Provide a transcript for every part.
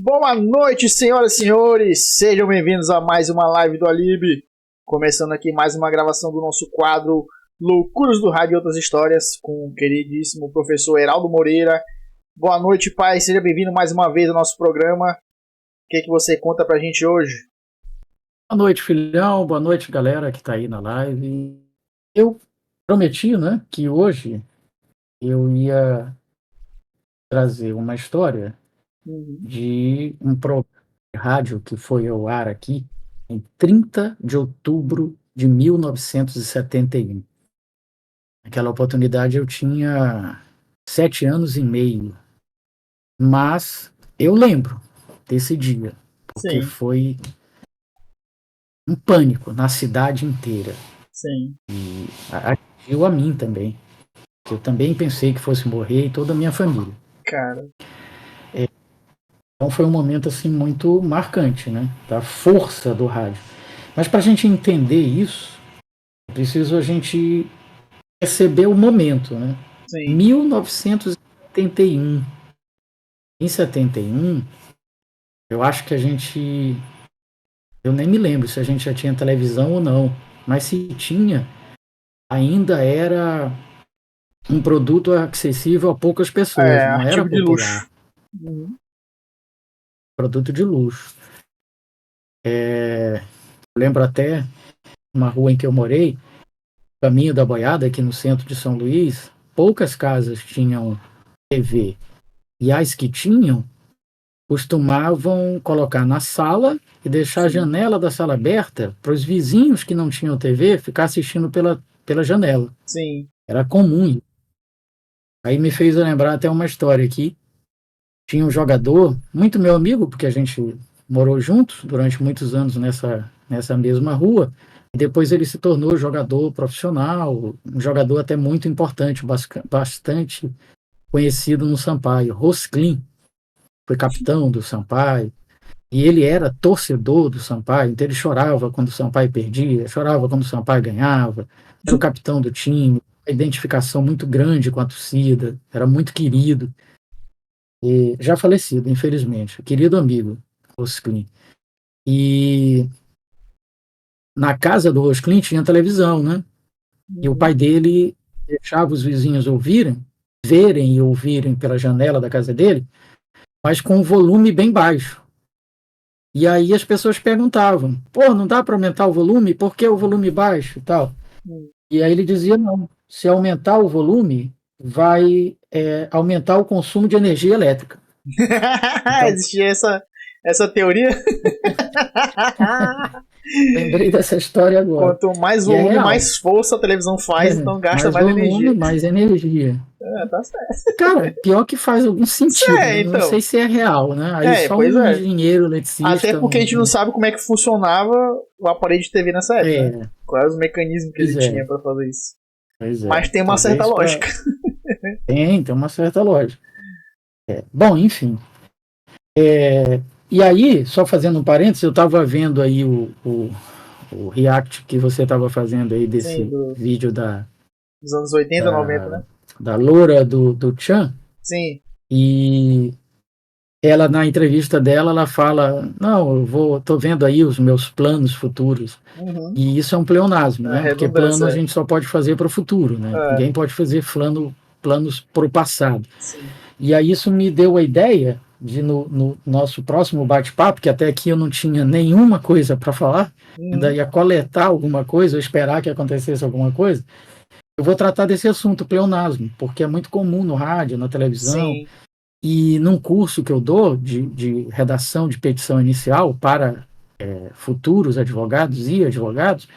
Boa noite, senhoras e senhores, sejam bem-vindos a mais uma live do Alibi. Começando aqui mais uma gravação do nosso quadro Loucuras do Rádio e Outras Histórias com o queridíssimo professor Heraldo Moreira. Boa noite, pai, seja bem-vindo mais uma vez ao nosso programa. O que você conta pra gente hoje? Boa noite, filhão, boa noite, galera que tá aí na live. Eu prometi, né, que hoje eu ia trazer uma história de um programa de rádio que foi ao ar aqui em 30 de outubro de 1971. Naquela oportunidade eu tinha 7 anos e meio, mas eu lembro desse dia, porque Sim. foi um pânico na cidade inteira. Sim. E atingiu a mim também, que eu também pensei que fosse morrer e toda a minha família. Cara. Então foi um momento assim muito marcante, né, da força do rádio. Mas para a gente entender isso, é preciso a gente perceber o momento, né? Sim. 1971. Em 71, eu acho que eu nem me lembro se a gente já tinha televisão ou não, mas se tinha, ainda era um produto acessível a poucas pessoas, não era Artigo de popular. luxo. Produto de luxo. Eu lembro até uma rua em que eu morei, Caminho da Boiada, aqui no centro de São Luís, poucas casas tinham TV. E as que tinham, costumavam colocar na sala e deixar a janela da sala aberta para os vizinhos que não tinham TV ficar assistindo pela janela. Sim. Era comum. Aí me fez lembrar até uma história aqui. Tinha um jogador, muito meu amigo, porque a gente morou juntos durante muitos anos nessa mesma rua, e depois ele se tornou jogador profissional, um jogador até muito importante, bastante conhecido no Sampaio, Rosclin, foi capitão do Sampaio, e ele era torcedor do Sampaio, então ele chorava quando o Sampaio perdia, chorava quando o Sampaio ganhava, era o capitão do time, uma identificação muito grande com a torcida, era muito querido. E já falecido, infelizmente, querido amigo, Rosclin. E na casa do Rosclin tinha televisão, né? E o pai dele deixava os vizinhos verem e ouvirem pela janela da casa dele, mas com o volume bem baixo. E aí as pessoas perguntavam, pô, não dá para aumentar o volume? Por que o volume baixo e tal? E aí ele dizia, não, se aumentar o volume, vai aumentar o consumo de energia elétrica. Então, existia essa teoria? lembrei dessa história agora. Quanto mais E é volume, real. mais força a televisão faz, então gasta mais volume, energia. mais energia. Tá certo. Cara, pior que faz algum sentido, né? Então. Não sei se é real, né? Aí só um engenheiro eletricista... Até porque a gente não sabe como é que funcionava o aparelho de TV nessa época, né? Quais os mecanismos que ele tinha para fazer isso. Mas tem uma certa lógica. Tem uma certa lógica. Bom, enfim. E aí, só fazendo um parênteses, eu estava vendo aí o react que você estava fazendo aí desse vídeo dos anos 80, 90, né? Da loura do Chan. Sim. E ela, na entrevista dela, ela fala, não, tô vendo aí os meus planos futuros. E isso é um pleonasmo, né? Porque plano a gente só pode fazer para o futuro, né? Ninguém pode fazer planos para o passado. Sim. E aí isso me deu a ideia de, no nosso próximo bate-papo, que até aqui eu não tinha nenhuma coisa para falar, ainda ia coletar alguma coisa, ou esperar que acontecesse alguma coisa, eu vou tratar desse assunto, pleonasmo, porque é muito comum no rádio, na televisão. Sim. E num curso que eu dou de redação de petição inicial para futuros advogados e advogados,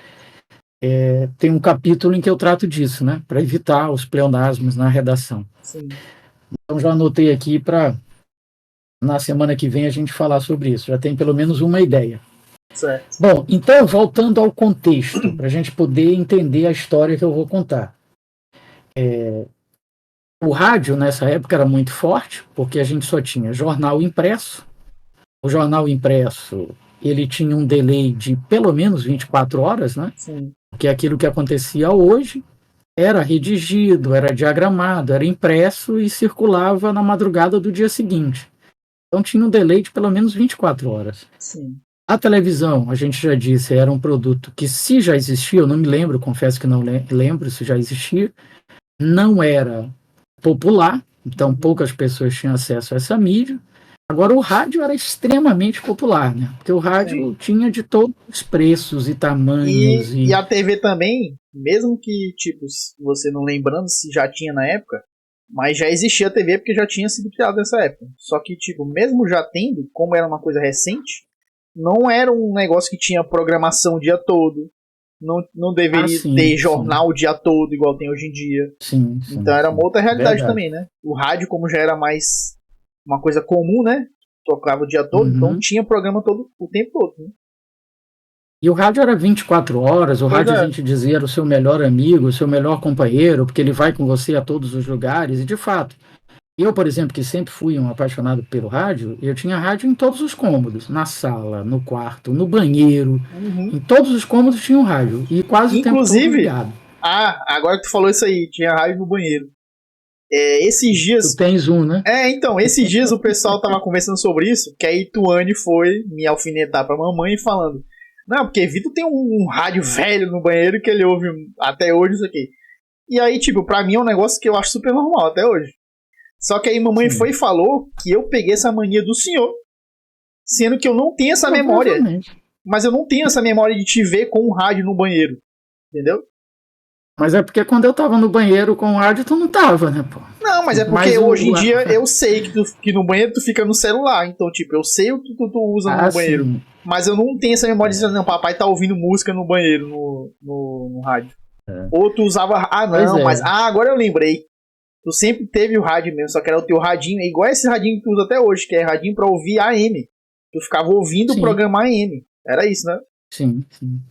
tem um capítulo em que eu trato disso, né, para evitar os pleonasmos na redação. Sim. Então já anotei aqui para na semana que vem a gente falar sobre isso, já tem pelo menos uma ideia. Certo. Bom, então voltando ao contexto, para a gente poder entender a história que eu vou contar. O rádio nessa época era muito forte, porque a gente só tinha jornal impresso. O jornal impresso, ele tinha um delay de pelo menos 24 horas, né? Sim. Porque aquilo que acontecia hoje era redigido, era diagramado, era impresso e circulava na madrugada do dia seguinte. Então tinha um delay de pelo menos 24 horas. Sim. A televisão, a gente já disse, era um produto que, se já existia, eu não me lembro, confesso que não lembro se já existia, não era popular, então poucas pessoas tinham acesso a essa mídia. Agora, o rádio era extremamente popular, né? Porque o rádio tinha de todos os preços e tamanhos. E a TV também, mesmo que, tipo, você não lembrando se já tinha na época, mas já existia a TV porque já tinha sido criada nessa época. Só que, tipo, mesmo já tendo, como era uma coisa recente, não era um negócio que tinha programação o dia todo. Não deveria ter jornal o dia todo, igual tem hoje em dia. Sim, então era uma outra realidade também, né? O rádio, como já era mais uma coisa comum, né? Tocava o dia todo, então tinha programa o tempo todo, né? E o rádio era 24 horas, o rádio a gente dizia era o seu melhor amigo, o seu melhor companheiro, porque ele vai com você a todos os lugares, e de fato, eu, por exemplo, que sempre fui um apaixonado pelo rádio, eu tinha rádio em todos os cômodos, na sala, no quarto, no banheiro, em todos os cômodos tinha um rádio, e quase inclusive, o tempo todo ligado. Agora que tu falou isso aí, tinha rádio no banheiro. Esses dias... Tu tens um, né? Então, esses dias o pessoal tava conversando sobre isso, que a Ituane foi me alfinetar pra mamãe falando, não, porque Vitor tem um rádio velho no banheiro que ele ouve até hoje, isso aqui. E aí, tipo, pra mim é um negócio que eu acho super normal até hoje. Só que aí mamãe foi e falou que eu peguei essa mania do senhor, sendo que eu não tenho essa memória. Mas eu não tenho essa memória de te ver com um rádio no banheiro, entendeu? Mas é porque quando eu tava no banheiro com o rádio, tu não tava, né, pô? Não, mas é porque hoje em dia eu sei que no banheiro tu fica no celular. Então, tipo, eu sei o que tu usa no banheiro. Sim. Mas eu não tenho essa memória de dizer, não, papai tá ouvindo música no banheiro, no rádio. Ou tu usava... mas agora eu lembrei. Tu sempre teve o rádio mesmo, só que era o teu radinho, igual esse radinho que tu usa até hoje, que é radinho pra ouvir AM. Tu ficava ouvindo o programa AM. Era isso, né? Sim.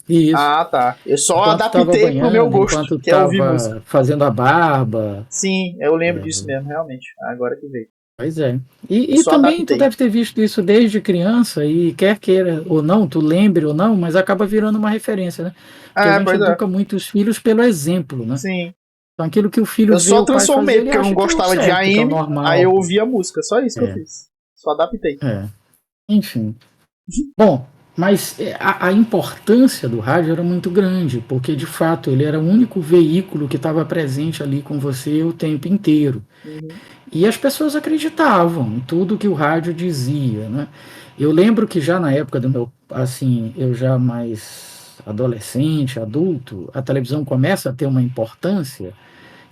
Isso. Ah, tá. Eu só adaptei pro meu gosto, que é ouvir música. Fazendo a barba. Sim, eu lembro disso mesmo, realmente. Agora que veio. Pois é. E também adaptei. Tu deve ter visto isso desde criança, e quer queira ou não, tu lembre ou não, mas acaba virando uma referência, né? Porque a gente educa muito os filhos pelo exemplo, né? Sim. Então aquilo que o filho eu só transformei, porque eu não gostava de AM, aí eu ouvia a música, só isso que eu fiz. Só adaptei. Enfim. Bom, mas a importância do rádio era muito grande, porque de fato ele era o único veículo que estava presente ali com você o tempo inteiro. E as pessoas acreditavam em tudo que o rádio dizia, né? Eu lembro que já na época do meu, assim, eu já mais adolescente, adulto, a televisão começa a ter uma importância.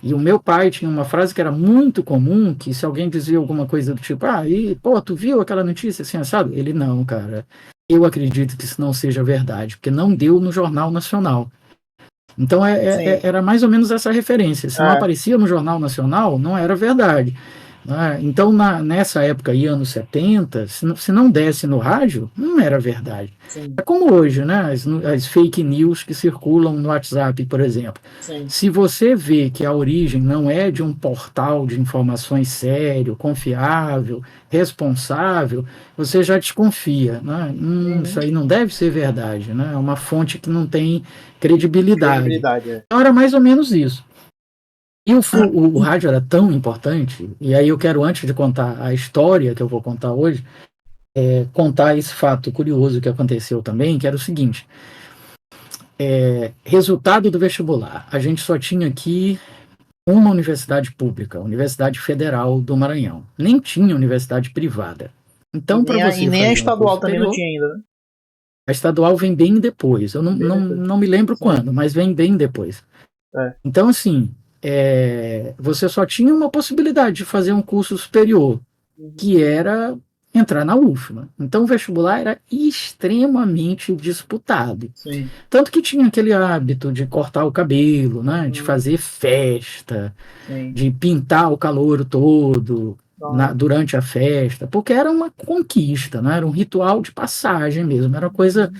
E o meu pai tinha uma frase que era muito comum, que se alguém dizia alguma coisa do tipo, tu viu aquela notícia assim, assado? Ele, não, cara, eu acredito que isso não seja verdade, porque não deu no Jornal Nacional. Então era mais ou menos essa referência. Se não aparecia no Jornal Nacional, não era verdade. Então, nessa época aí, anos 70, se não desse no rádio, não era verdade. Sim. É como hoje, né? As fake news que circulam no WhatsApp, por exemplo. Sim. Se você vê que a origem não é de um portal de informações sério, confiável, responsável, você já desconfia, né? Isso aí não deve ser verdade, né? É uma fonte que não tem credibilidade. Então era mais ou menos isso. E o rádio era tão importante, e aí eu quero, antes de contar a história que eu vou contar hoje, contar esse fato curioso que aconteceu também, que era o seguinte, resultado do vestibular, a gente só tinha aqui uma universidade pública, a Universidade Federal do Maranhão, nem tinha universidade privada. Então, para você e nem a estadual também não tinha ainda, né? A estadual vem bem depois, eu não me lembro quando, mas vem bem depois. Então, assim, você só tinha uma possibilidade de fazer um curso superior, que era entrar na UFMA. Então o vestibular era extremamente disputado. Sim. Tanto que tinha aquele hábito de cortar o cabelo, né, de fazer festa, de pintar o calouro todo durante a festa, porque era uma conquista, né, era um ritual de passagem mesmo, era coisa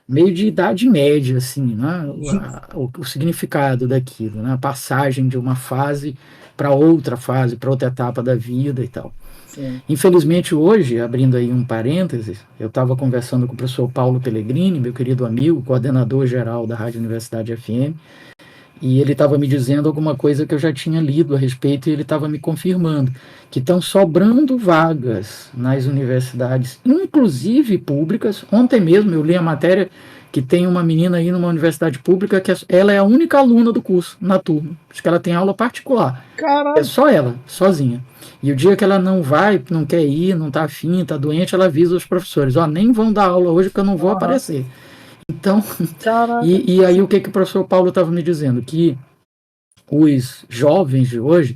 meio de idade média, assim, né? O significado daquilo, né? A passagem de uma fase para outra fase, para outra etapa da vida e tal. Sim. Infelizmente hoje, abrindo aí um parênteses, eu estava conversando com o professor Paulo Pellegrini, meu querido amigo, coordenador geral da Rádio Universidade FM, e ele estava me dizendo alguma coisa que eu já tinha lido a respeito e ele estava me confirmando que estão sobrando vagas nas universidades, inclusive públicas. Ontem mesmo eu li a matéria que tem uma menina aí numa universidade pública que ela é a única aluna do curso na turma. Acho que ela tem aula particular. Caralho. É só ela, sozinha. E o dia que ela não vai, não quer ir, não está afim, está doente, ela avisa os professores: ó, nem vão dar aula hoje porque eu não vou aparecer. Então, e aí o que o professor Paulo estava me dizendo? Que os jovens de hoje,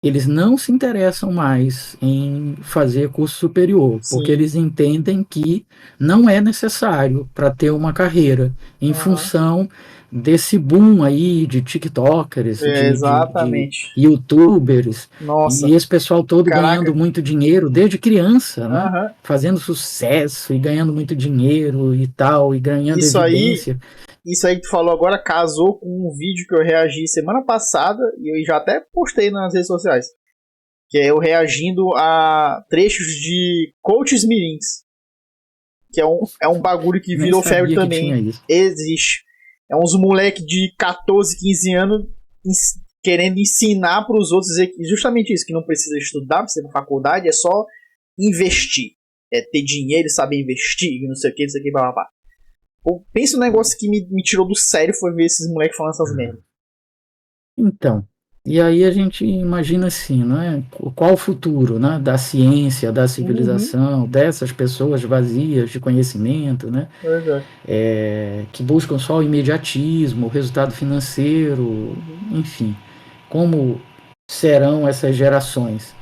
eles não se interessam mais em fazer curso superior, porque eles entendem que não é necessário para ter uma carreira, em função desse boom aí de tiktokers, de youtubers, e esse pessoal todo ganhando muito dinheiro desde criança, né? Fazendo sucesso e ganhando muito dinheiro e tal, e ganhando evidência. Isso aí que tu falou agora casou com um vídeo que eu reagi semana passada e eu já até postei nas redes sociais. Que é eu reagindo a trechos de coaches mirins. Que é um bagulho que virou febre também. Existe. É uns moleque de 14, 15 anos querendo ensinar para os outros justamente isso, que não precisa estudar, precisa ir pra faculdade, é só investir. É ter dinheiro, saber investir, não sei o que, blá blá blá. Pensa um negócio que me tirou do sério foi ver esses moleques falando essas merdas. Então, e aí a gente imagina assim, né? Qual o futuro, né? Da ciência, da civilização, dessas pessoas vazias de conhecimento, né? Que buscam só o imediatismo, o resultado financeiro, enfim. Como serão essas gerações?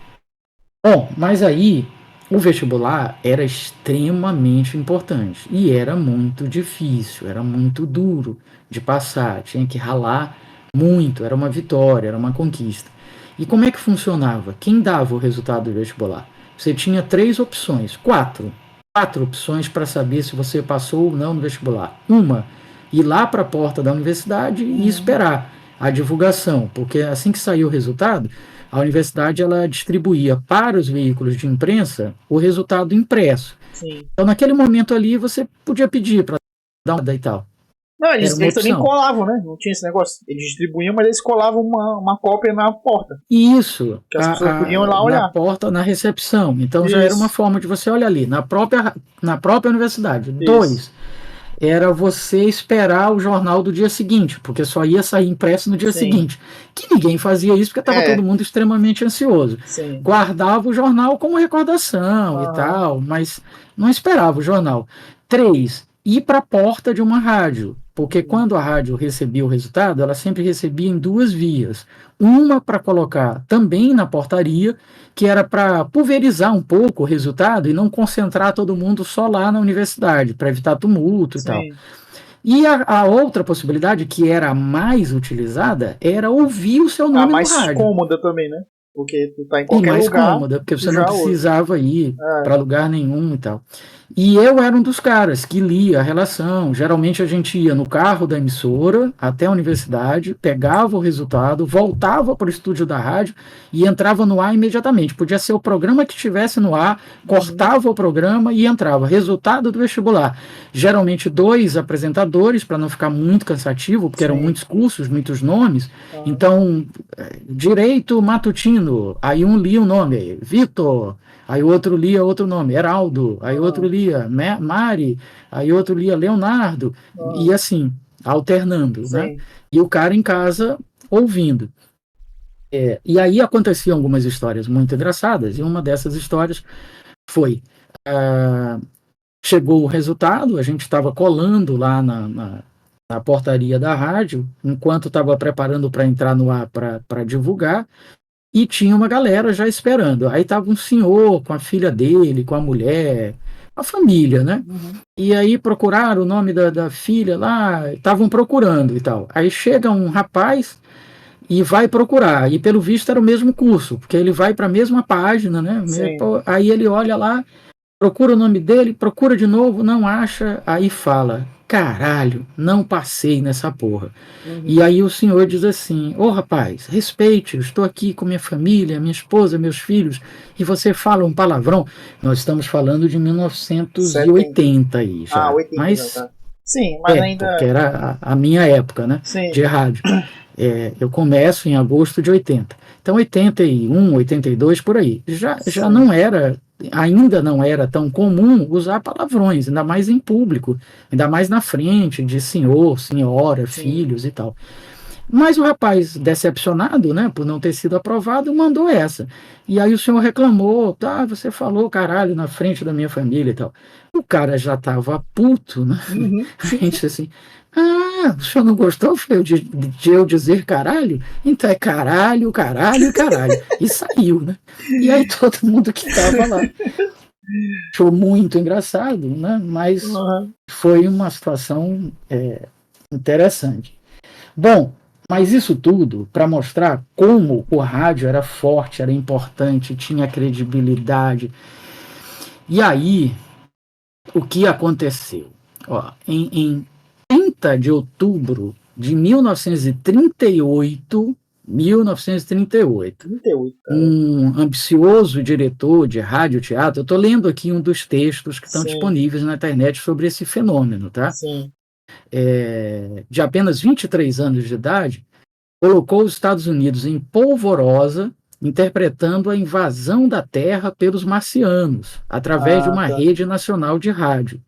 Bom, mas aí o vestibular era extremamente importante e era muito difícil, era muito duro de passar, tinha que ralar muito, era uma vitória, era uma conquista. E como é que funcionava? Quem dava o resultado do vestibular? Você tinha quatro opções para saber se você passou ou não no vestibular. Uma, ir lá para a porta da universidade e esperar a divulgação, porque assim que saiu o resultado, a universidade ela distribuía para os veículos de imprensa o resultado impresso. Sim. Então, naquele momento ali, você podia pedir para dar uma e tal. Não, eles também colavam, né? Não tinha esse negócio. Eles distribuíam, mas eles colavam uma cópia na porta. Isso. Que as pessoas podiam ir lá olhar. Na porta, na recepção. Então, já era uma forma de você olhar ali, na própria universidade. Isso. 2, era você esperar o jornal do dia seguinte, porque só ia sair impresso no dia seguinte. Que ninguém fazia isso, porque estava todo mundo extremamente ansioso. Sim. Guardava o jornal como recordação e tal, mas não esperava o jornal. 3, ir para a porta de uma rádio, porque quando a rádio recebia o resultado, ela sempre recebia em 2 vias. Uma para colocar também na portaria, que era para pulverizar um pouco o resultado e não concentrar todo mundo só lá na universidade, para evitar tumulto e tal. E a outra possibilidade, que era a mais utilizada, era ouvir o seu nome no rádio. A mais cômoda também, né? Porque tu tá em qualquer lugar. E mais cômoda, porque você não precisava ir para lugar nenhum e tal. E eu era um dos caras que lia a relação. Geralmente a gente ia no carro da emissora até a universidade, pegava o resultado, voltava para o estúdio da rádio e entrava no ar imediatamente. Podia ser o programa que estivesse no ar, cortava o programa e entrava. Resultado do vestibular. Geralmente 2 apresentadores, para não ficar muito cansativo, porque eram muitos cursos, muitos nomes. Então, direito matutino, aí um lia o nome, Vitor. Aí o outro lia outro nome, Heraldo. Aí outro lia Mari. Aí outro lia Leonardo. E assim, alternando, né? E o cara em casa ouvindo. E aí aconteciam algumas histórias muito engraçadas. E uma dessas histórias foi... chegou o resultado, a gente estava colando lá na portaria da rádio, enquanto estava preparando para entrar no ar para divulgar. E tinha uma galera já esperando. Aí tava um senhor com a filha dele, com a mulher, a família, né? E aí procuraram o nome da filha lá, estavam procurando e tal. Aí chega um rapaz e vai procurar. E pelo visto era o mesmo curso, porque ele vai para a mesma página, né? Aí ele olha lá, procura o nome dele, procura de novo, não acha, aí fala, caralho, não passei nessa porra. E aí o senhor diz assim, ô rapaz, respeite, eu estou aqui com minha família, minha esposa, meus filhos, e você fala um palavrão. Nós estamos falando de 1980 aí já. 80 mas, já tá. Sim, mas ainda... porque era a minha época, né, Sim. de rádio. Eu começo em agosto de 80. Então 81, 82, por aí. Já não era, ainda não era tão comum usar palavrões, ainda mais em público, ainda mais na frente de senhor, senhora, Sim. filhos e tal. Mas o rapaz, decepcionado, né, por não ter sido aprovado, mandou essa. E aí o senhor reclamou, tá, você falou caralho na frente da minha família e tal. O cara já estava puto, né? A gente assim, o senhor não gostou de eu dizer caralho? Então é caralho, caralho, caralho. E saiu, né? E aí todo mundo que estava lá achou muito engraçado, né? Mas foi uma situação interessante. Bom, mas isso tudo para mostrar como o rádio era forte, era importante, tinha credibilidade. E aí, o que aconteceu? Em 30 de outubro de 1938, um ambicioso diretor de rádio-teatro, eu estou lendo aqui um dos textos que estão disponíveis na internet sobre esse fenômeno, tá? Sim. De apenas 23 anos de idade, colocou os Estados Unidos em polvorosa, interpretando a invasão da Terra pelos marcianos, através de uma rede nacional de rádio.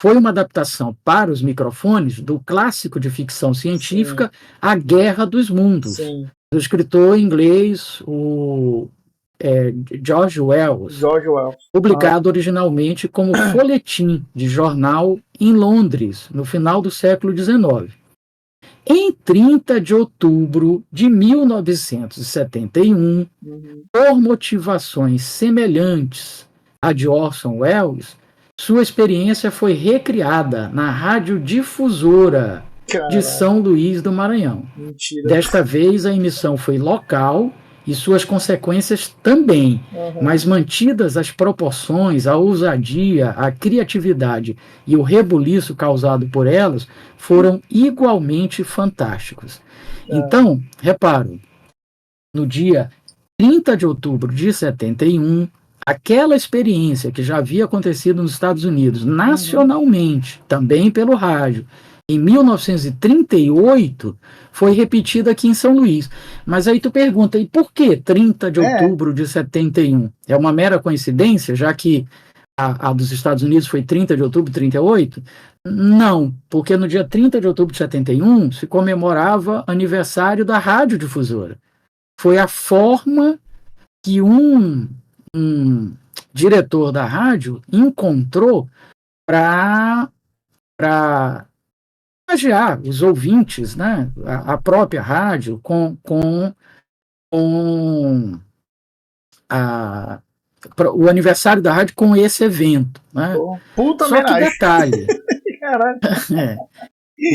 Foi uma adaptação para os microfones do clássico de ficção científica A Guerra dos Mundos, do escritor inglês George Wells, publicado originalmente como folhetim de jornal em Londres, no final do século XIX. Em 30 de outubro de 1971, por motivações semelhantes à de Orson Welles, sua experiência foi recriada na radiodifusora de São Luís do Maranhão. Mentira. Desta vez, a emissão foi local e suas consequências também, mas mantidas as proporções, a ousadia, a criatividade e o rebuliço causado por elas foram igualmente fantásticos. Então, reparo, no dia 30 de outubro de 71, aquela experiência que já havia acontecido nos Estados Unidos, nacionalmente, também pelo rádio, em 1938, foi repetida aqui em São Luís. Mas aí tu pergunta, e por que 30 de outubro de 71? É uma mera coincidência, já que a dos Estados Unidos foi 30 de outubro de 38? Não, porque no dia 30 de outubro de 71 se comemorava aniversário da radiodifusora. Foi a forma que um diretor da rádio encontrou para homenagear os ouvintes, né, a própria rádio, com o aniversário da rádio com esse evento. Né? Puta Só que detalhe,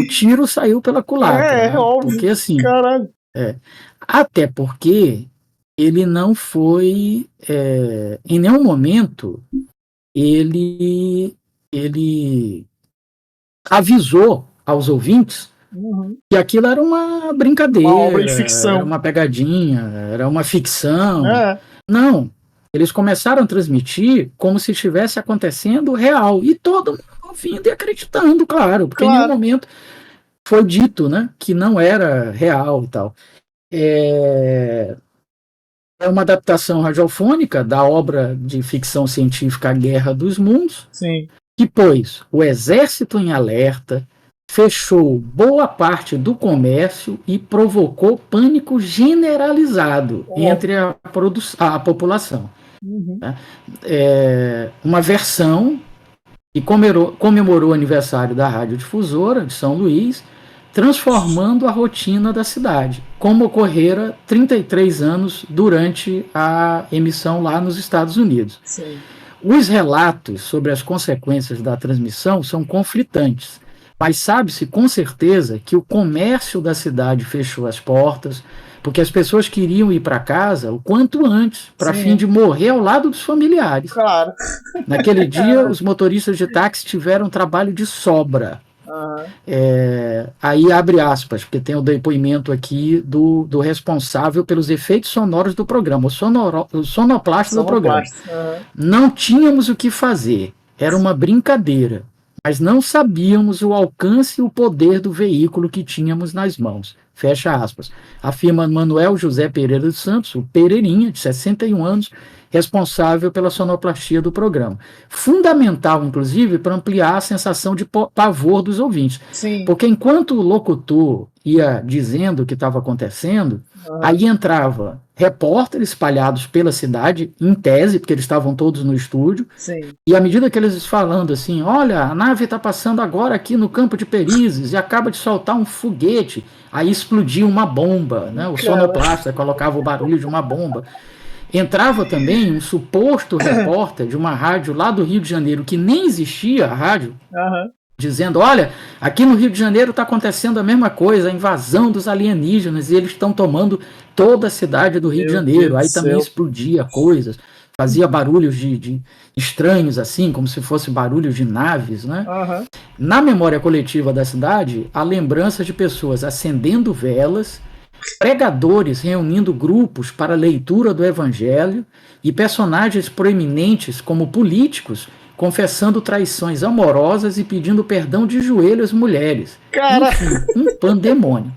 o tiro saiu pela culatra. Né? Óbvio. Porque assim, até porque ele não foi, em nenhum momento, ele avisou aos ouvintes que aquilo era uma brincadeira, uma obra de ficção, era uma pegadinha, era uma ficção. Não, eles começaram a transmitir como se estivesse acontecendo real, e todo mundo ouvindo e acreditando, claro, porque em nenhum momento foi dito, né, que não era real e tal. É uma adaptação radiofônica da obra de ficção científica A Guerra dos Mundos, que pôs o exército em alerta, fechou boa parte do comércio e provocou pânico generalizado entre a população. Uma versão que comemorou o aniversário da radiodifusora de São Luís, transformando a rotina da cidade, como ocorrera 33 anos durante a emissão lá nos Estados Unidos. Os relatos sobre as consequências da transmissão são conflitantes, Mas sabe-se com certeza que o comércio da cidade fechou as portas, porque as pessoas queriam ir para casa o quanto antes, para fim de morrer ao lado dos familiares. Claro. Naquele dia, os motoristas de táxi tiveram trabalho de sobra. Aí abre aspas, porque tem o depoimento aqui do responsável pelos efeitos sonoros do programa, o sonoplasta do programa. Não tínhamos o que fazer, era uma brincadeira, mas não sabíamos o alcance e o poder do veículo que tínhamos nas mãos. Fecha aspas. Afirma Manuel José Pereira dos Santos, o Pereirinha, de 61 anos, responsável pela sonoplastia do programa. Fundamental, inclusive, para ampliar a sensação de pavor dos ouvintes. Sim. Porque enquanto o locutor ia dizendo o que estava acontecendo, aí entrava repórteres espalhados pela cidade, em tese, porque eles estavam todos no estúdio, Sim. e à medida que eles falando assim, olha, a nave está passando agora aqui no campo de Perizes e acaba de soltar um foguete, aí explodia uma bomba, né? O sonoplasta colocava o barulho de uma bomba. Entrava também um suposto repórter de uma rádio lá do Rio de Janeiro, que nem existia a rádio, dizendo, olha, aqui no Rio de Janeiro está acontecendo a mesma coisa, a invasão dos alienígenas, e eles estão tomando toda a cidade do Rio de Janeiro. Aí também explodia coisas, fazia barulhos de estranhos, assim, como se fosse barulhos de naves, né? Na memória coletiva da cidade, há lembrança de pessoas acendendo velas, pregadores reunindo grupos para leitura do Evangelho e personagens proeminentes como políticos confessando traições amorosas e pedindo perdão de joelho às mulheres. Enfim, um pandemônio.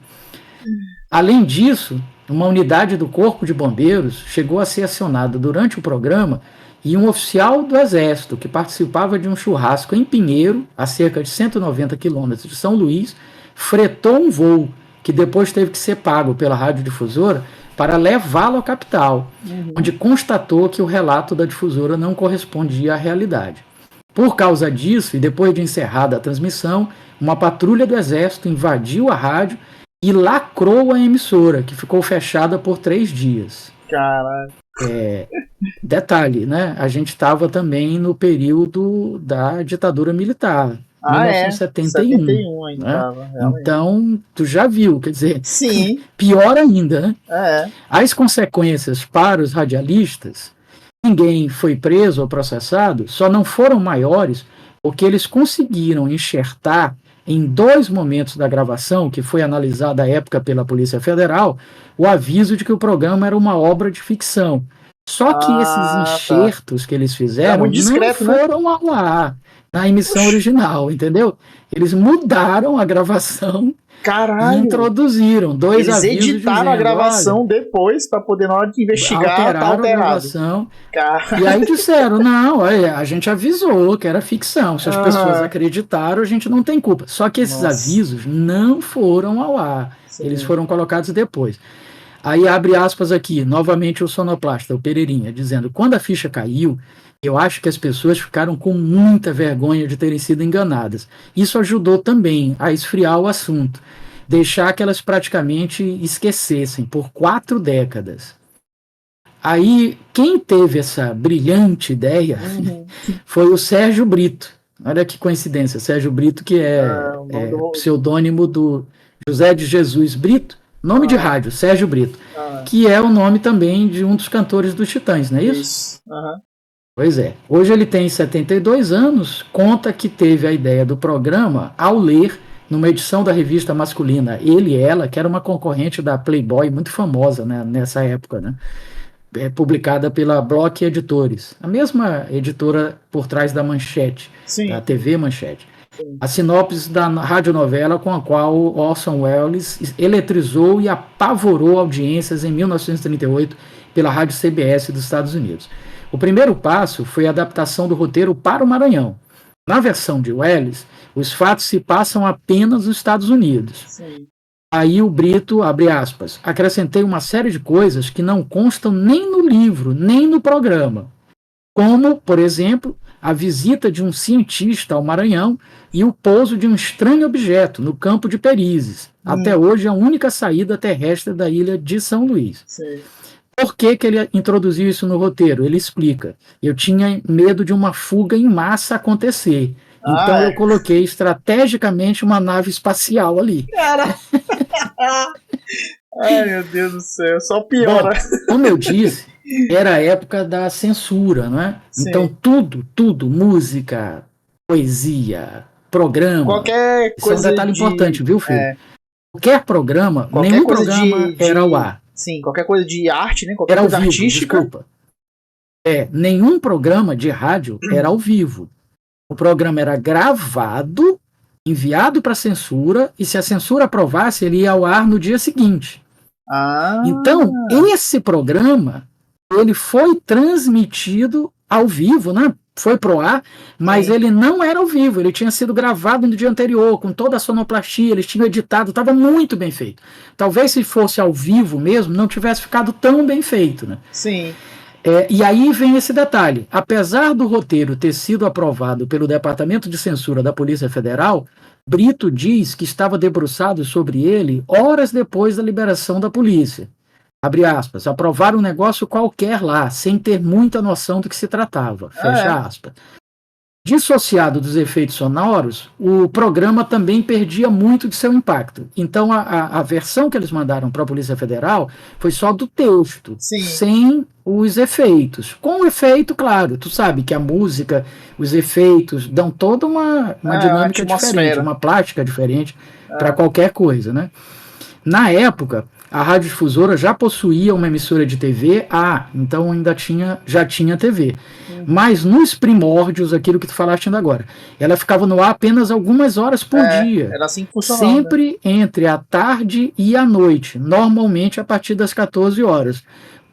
Além disso, uma unidade do Corpo de Bombeiros chegou a ser acionada durante o programa e um oficial do Exército que participava de um churrasco em Pinheiro, a cerca de 190 quilômetros de São Luís, fretou um voo que depois teve que ser pago pela radiodifusora para levá-lo à capital, onde constatou que o relato da difusora não correspondia à realidade. Por causa disso, e depois de encerrada a transmissão, uma patrulha do Exército invadiu a rádio e lacrou a emissora, que ficou fechada por 3 dias. Caralho. Detalhe, né? A gente estava também no período da ditadura militar. 1971. Né? Tava, então, tu já viu, quer dizer, sim. Pior ainda, né? As consequências para os radialistas, ninguém foi preso ou processado, só não foram maiores porque eles conseguiram enxertar em 2 momentos da gravação, que foi analisada à época pela Polícia Federal, o aviso de que o programa era uma obra de ficção. Só que esses enxertos que eles fizeram discreto, não foram ao ar na emissão original, entendeu? Eles mudaram a gravação e introduziram 2 avisos. Eles editaram dizendo, a gravação depois para poder, na hora de investigar, tá alterado. A gravação. E aí disseram, não, olha, a gente avisou que era ficção. Se as pessoas acreditaram, a gente não tem culpa. Só que esses avisos não foram ao ar. Sim. Eles foram colocados depois. Aí abre aspas aqui, novamente o sonoplasta, o Pereirinha, dizendo, quando a ficha caiu, eu acho que as pessoas ficaram com muita vergonha de terem sido enganadas. Isso ajudou também a esfriar o assunto, deixar que elas praticamente esquecessem por 4 décadas. Aí, quem teve essa brilhante ideia foi o Sérgio Brito. Olha que coincidência, Sérgio Brito, que é pseudônimo do José de Jesus Brito, nome de rádio, Sérgio Brito, que é o nome também de um dos cantores dos Titãs, não é isso? Pois é. Hoje ele tem 72 anos, conta que teve a ideia do programa ao ler numa edição da revista masculina Ele e Ela, que era uma concorrente da Playboy muito famosa, né, nessa época, né? Publicada pela Block Editores, a mesma editora por trás da Manchete, da TV Manchete. A sinopse da radionovela com a qual Orson Welles eletrizou e apavorou audiências em 1938 pela rádio CBS dos Estados Unidos. O primeiro passo foi a adaptação do roteiro para o Maranhão. Na versão de Welles, os fatos se passam apenas nos Estados Unidos. Sim. Aí o Brito, abre aspas, acrescentei uma série de coisas que não constam nem no livro, nem no programa. Como, por exemplo, a visita de um cientista ao Maranhão e o pouso de um estranho objeto no campo de Perizes. Até hoje a única saída terrestre da ilha de São Luís. Sim. Por que ele introduziu isso no roteiro? Ele explica. Eu tinha medo de uma fuga em massa acontecer. Então eu coloquei estrategicamente uma nave espacial ali. Cara! Ai, meu Deus do céu, só piora. Bom, como eu disse, era a época da censura, não é? Sim. Então tudo, música, poesia, programa. Qualquer Isso é um detalhe importante, viu, filho? Qualquer programa, nenhum programa era ao ar. Sim, qualquer coisa de arte, né? Qualquer era coisa ao vivo, artística. Desculpa. Nenhum programa de rádio era ao vivo. O programa era gravado, enviado para a censura, e se a censura aprovasse, ele ia ao ar no dia seguinte. Então, esse programa, ele foi transmitido ao vivo, né? Foi pro ar, mas ele não era ao vivo, ele tinha sido gravado no dia anterior, com toda a sonoplastia, eles tinham editado, estava muito bem feito. Talvez se fosse ao vivo mesmo, não tivesse ficado tão bem feito, né? Sim. E aí vem esse detalhe. Apesar do roteiro ter sido aprovado pelo Departamento de Censura da Polícia Federal, Brito diz que estava debruçado sobre ele horas depois da liberação da polícia. Abre aspas, aprovaram um negócio qualquer lá, sem ter muita noção do que se tratava. Fecha aspas. Dissociado dos efeitos sonoros, o programa também perdia muito de seu impacto. Então, a versão que eles mandaram para a Polícia Federal foi só do texto, sem os efeitos. Com o efeito, claro, tu sabe que a música, os efeitos, dão toda uma dinâmica diferente, uma plástica diferente para qualquer coisa, né? Na época, a radiodifusora já possuía uma emissora de TV, então já tinha TV. Mas nos primórdios, aquilo que tu falaste ainda agora, ela ficava no ar apenas algumas horas por dia. Era assim que funcionava. Sempre entre a tarde e a noite, normalmente a partir das 14 horas.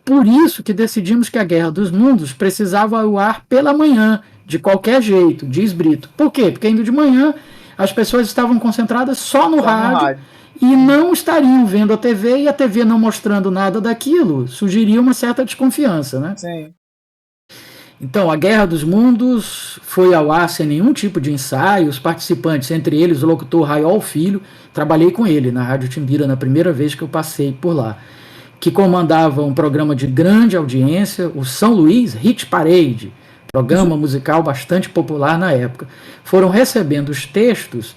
Por isso que decidimos que a Guerra dos Mundos precisava ao ar pela manhã, de qualquer jeito, diz Brito. Por quê? Porque ainda de manhã as pessoas estavam concentradas só no rádio. E não estariam vendo a TV, e a TV não mostrando nada daquilo sugeria uma certa desconfiança, né? Sim. Então, a Guerra dos Mundos foi ao ar sem nenhum tipo de ensaio. Os participantes, entre eles o locutor Raiol Filho, trabalhei com ele na Rádio Timbira na primeira vez que eu passei por lá, que comandava um programa de grande audiência, o São Luís Hit Parade, programa musical bastante popular na época. Foram recebendo os textos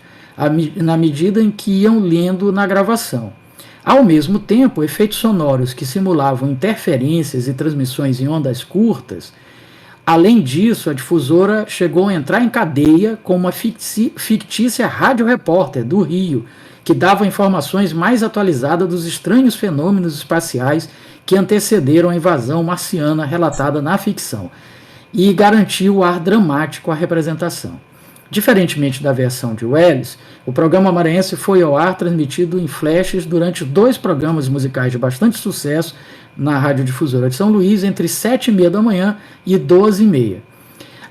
na medida em que iam lendo na gravação. Ao mesmo tempo, efeitos sonoros que simulavam interferências e transmissões em ondas curtas. Além disso, a difusora chegou a entrar em cadeia com uma fictícia rádio repórter do Rio, que dava informações mais atualizadas dos estranhos fenômenos espaciais que antecederam a invasão marciana relatada na ficção, e garantiu o ar dramático à representação. Diferentemente da versão de Welles, o programa maranhense foi ao ar transmitido em flashes durante 2 programas musicais de bastante sucesso na radiodifusora de São Luís, entre 7h30 da manhã e 12h30.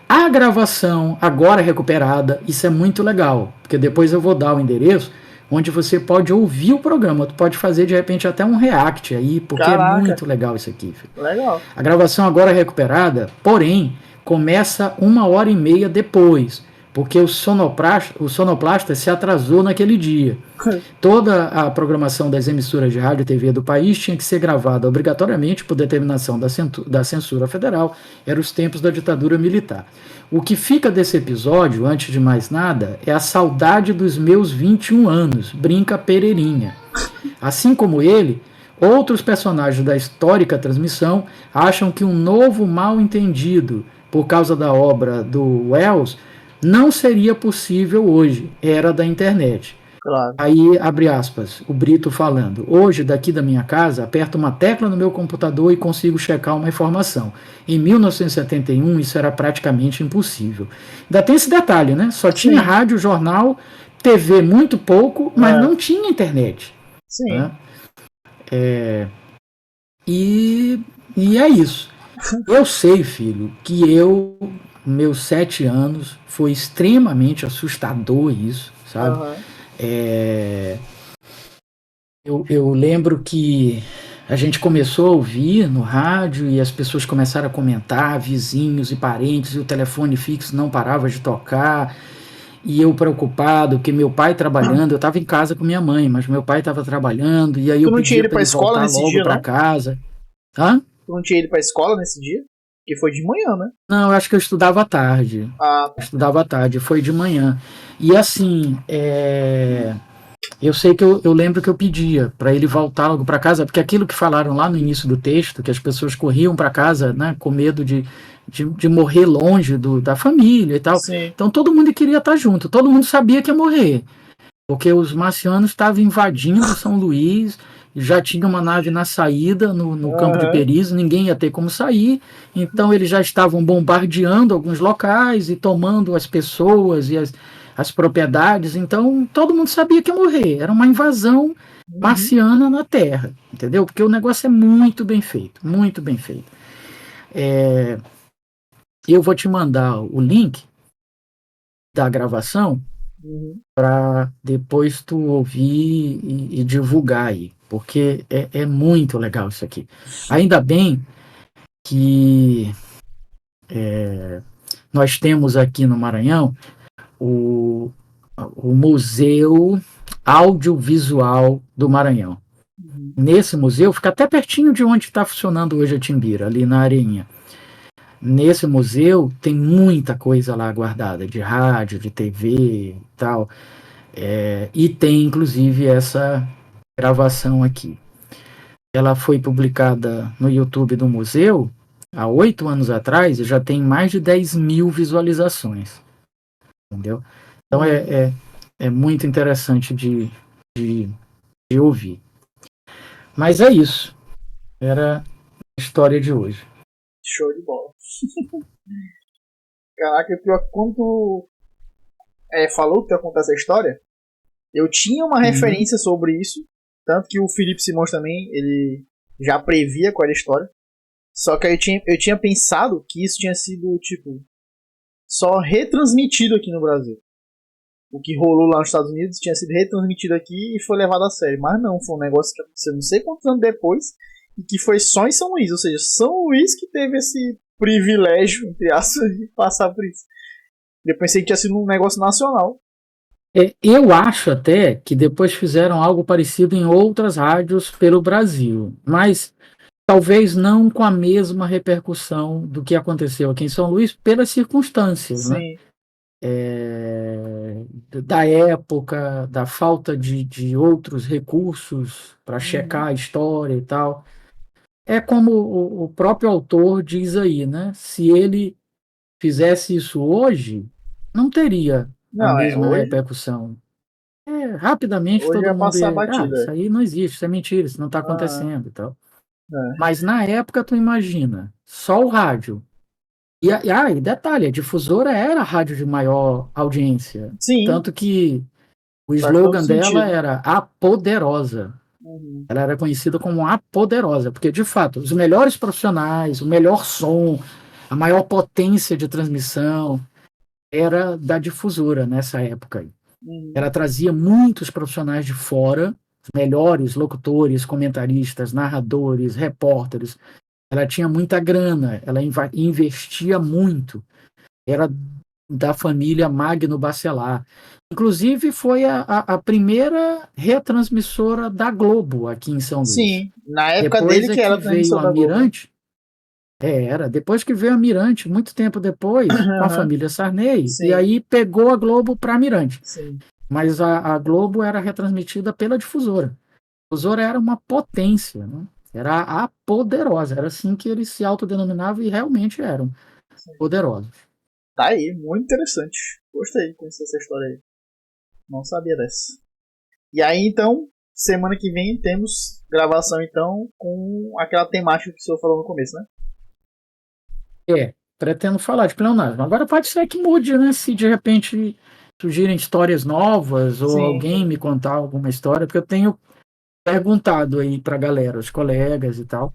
A gravação, agora recuperada, isso é muito legal, porque depois eu vou dar o endereço, onde você pode ouvir o programa, tu pode fazer de repente até um react aí, porque é muito legal isso aqui. Filho. Legal. A gravação agora recuperada, porém, começa 1h30 depois, porque o sonoplasta se atrasou naquele dia. Toda a programação das emissoras de rádio e TV do país tinha que ser gravada obrigatoriamente por determinação da censura federal, eram os tempos da ditadura militar. O que fica desse episódio, antes de mais nada, é a saudade dos meus 21 anos, brinca Pereirinha. Assim como ele, outros personagens da histórica transmissão acham que um novo mal-entendido, por causa da obra do Wells, não seria possível hoje, era da internet. Claro. Aí, abre aspas, o Brito falando, hoje daqui da minha casa, aperto uma tecla no meu computador e consigo checar uma informação. Em 1971 isso era praticamente impossível. Ainda tem esse detalhe, né? Só tinha rádio, jornal, TV muito pouco, mas não tinha internet. Sim. Né? E é isso. Eu sei, filho, que meus 7 anos, foi extremamente assustador isso, sabe? Eu lembro que a gente começou a ouvir no rádio e as pessoas começaram a comentar, vizinhos e parentes, e o telefone fixo não parava de tocar, e eu preocupado, porque meu pai trabalhando, eu estava em casa com minha mãe, mas meu pai estava trabalhando, e aí eu não tinha pedia ido para ele voltar logo para casa. Tu não tinha ido pra escola nesse dia? Que foi de manhã, né? Não, eu acho que eu estudava à tarde. Ah, Eu estudava à tarde, foi de manhã. E assim, eu sei que eu lembro que eu pedia para ele voltar logo para casa, porque aquilo que falaram lá no início do texto, que as pessoas corriam para casa, né, com medo de morrer longe da família e tal. sim. Então todo mundo queria estar junto, todo mundo sabia que ia morrer, porque os marcianos estavam invadindo São Luís, já tinha uma nave na saída, no campo de Aham. Peris, ninguém ia ter como sair, então eles já estavam bombardeando alguns locais e tomando as pessoas e as propriedades, então todo mundo sabia que ia morrer, era uma invasão Uhum. marciana na Terra, entendeu? Porque o negócio é muito bem feito, muito bem feito. Eu vou te mandar o link da gravação Uhum. para depois tu ouvir e divulgar aí, porque é muito legal isso aqui. Ainda bem que nós temos aqui no Maranhão o, o Museu Audiovisual do Maranhão. Uhum. Nesse museu, fica até pertinho de onde está funcionando hoje a Timbira, ali na Areinha. Nesse museu tem muita coisa lá guardada, de rádio, de TV e tal. E tem inclusive essa gravação aqui. Ela foi publicada no YouTube do museu há 8 anos atrás e já tem mais de 10 mil visualizações. Entendeu? Então Uhum. é muito interessante de, de ouvir. Mas é isso. Era a história de hoje. Show de bola. Caraca, pior que quando tu falou que tu ia contar essa história, eu tinha uma Uhum. referência sobre isso. Tanto que o Felipe Simões também, ele já previa qual era a história. Só que eu tinha pensado que isso tinha sido, tipo, só retransmitido aqui no Brasil. O que rolou lá nos Estados Unidos tinha sido retransmitido aqui e foi levado a sério. Mas não, foi um negócio que aconteceu não sei quantos anos depois e que foi só em São Luís. Ou seja, São Luís que teve esse privilégio, entre aspas, de passar por isso. Eu pensei que tinha sido um negócio nacional. Eu acho até que depois fizeram algo parecido em outras rádios pelo Brasil, mas talvez não com a mesma repercussão do que aconteceu aqui em São Luís, pelas circunstâncias, né? Sim. Da época, da falta de outros recursos para checar Uhum. a história e tal. É como o próprio autor diz aí, né? Se ele fizesse isso hoje, não teria a Não, mesma hoje, repercussão. Rapidamente hoje todo ia mundo passar ia, batida. isso aí não existe, isso é mentira, isso não está Ah, acontecendo e tal. é. Mas na época tu imagina, só o rádio. E detalhe, a difusora era a rádio de maior audiência, Sim, tanto que o faz todo slogan dela sentido. era A Poderosa. Uhum. Ela era conhecida como A Poderosa, porque de fato, os melhores profissionais, o melhor som, a maior potência de transmissão era da difusora nessa época. Uhum. Ela trazia muitos profissionais de fora, os melhores locutores, comentaristas, narradores, repórteres. Ela tinha muita grana, ela investia muito. Era da família Magno Bacelar. Inclusive, foi a primeira retransmissora da Globo aqui em São Luís. Sim, na época Depois dele é que era que a veio transmissão a da Globo, né? Mirante, depois que veio a Mirante, muito tempo depois, com a Aham. família Sarney, e Sim, aí pegou a Globo para a Mirante. sim. Mas a Globo era retransmitida pela difusora. A difusora era uma potência, né? Era a poderosa, era assim que eles se autodenominavam e realmente eram poderosos. Tá aí, muito interessante. Gostei de conhecer essa história aí. Não sabia dessa. E aí, então, semana que vem temos gravação, então, com aquela temática que o senhor falou no começo, né? Pretendo falar de pleonasmo. Agora pode ser que mude, né? Se de repente surgirem histórias novas ou Sim. alguém me contar alguma história, porque eu tenho perguntado aí pra galera, os colegas e tal.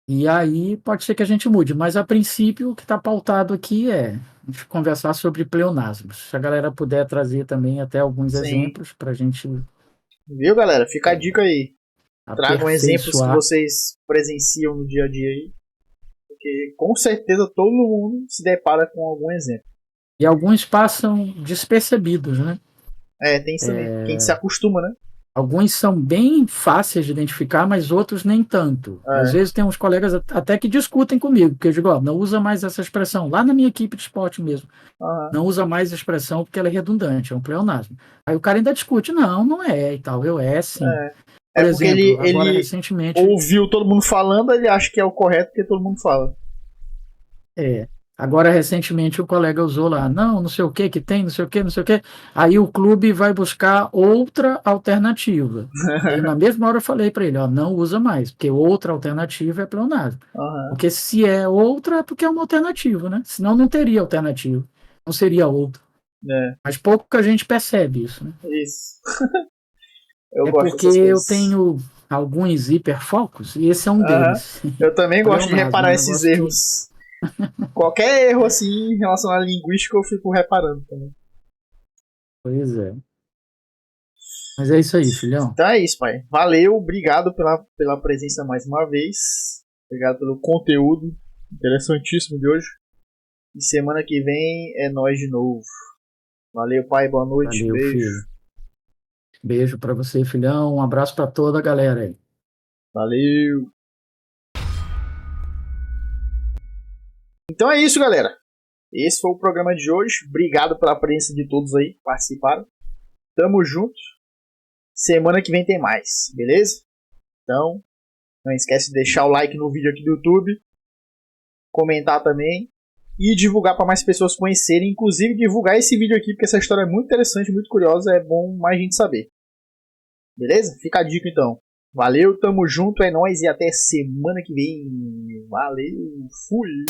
E aí pode ser que a gente mude, mas a princípio o que está pautado aqui é a gente conversar sobre pleonasmos. Se a galera puder trazer também até alguns Sim. exemplos para a gente Viu, galera? Fica a dica aí. Tragam exemplos que aperfeiçoar. vocês presenciam no dia a dia aí. Porque com certeza todo mundo se depara com algum exemplo. E alguns passam despercebidos, né? É, tem isso também. Porque a gente se acostuma, né? Alguns são bem fáceis de identificar, mas outros nem tanto. Às vezes tem uns colegas até que discutem comigo, porque eu digo, ó, não usa mais essa expressão. Lá na minha equipe de esporte mesmo, não usa mais a expressão porque ela é redundante, é um pleonasmo. Aí o cara ainda discute, não é e tal. Sim. Por exemplo, porque agora ele recentemente ouviu todo mundo falando, ele acha que é o correto porque todo mundo fala. Agora, recentemente, o colega usou lá, não sei o que tem, não sei o que, não sei o que. Aí o clube vai buscar outra alternativa. E na mesma hora eu falei para ele, ó, não usa mais, porque outra alternativa é pleonasmo. Porque se é outra, é porque é uma alternativa, né? Senão não teria alternativa. Não seria outra. Mas pouca gente percebe isso, né? Isso. Porque eu tenho alguns hiperfocos e esse é um deles. Eu também gosto de reparar esses erros. Qualquer erro assim relacionado à linguística eu fico reparando também. Pois é. Mas é isso aí, filhão. Então é isso, pai. Valeu, obrigado pela presença mais uma vez. Obrigado pelo conteúdo interessantíssimo de hoje. E semana que vem é nós de novo. Valeu, pai. Boa noite. Valeu, beijo. Filho. Beijo pra você, filhão. Um abraço pra toda a galera aí. Valeu. Então é isso, galera. Esse foi o programa de hoje. Obrigado pela presença de todos aí que participaram. Tamo junto. Semana que vem tem mais, beleza? Então, não esquece de deixar o like no vídeo aqui do YouTube. Comentar também. E divulgar para mais pessoas conhecerem. Inclusive divulgar esse vídeo aqui, porque essa história é muito interessante, muito curiosa. É bom mais gente saber. Beleza? Fica a dica então. Valeu, tamo junto, é nóis e até semana que vem. Valeu, fui!